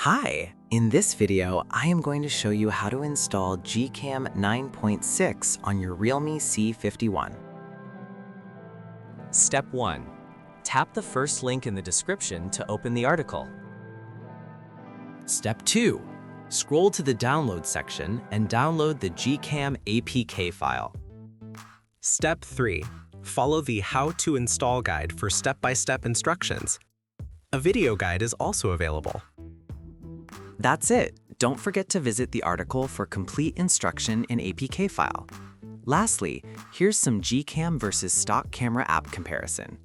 Hi! In this video, I am going to show you how to install GCam 9.6 on your Realme C51. Step 1. Tap the first link in the description to open the article. Step 2. Scroll to the download section and download the GCam APK file. Step 3. Follow the How to Install guide for step-by-step instructions. A video guide is also available. That's it. Don't forget to visit the article for complete instruction in APK file. Lastly, here's some GCam versus stock camera app comparison.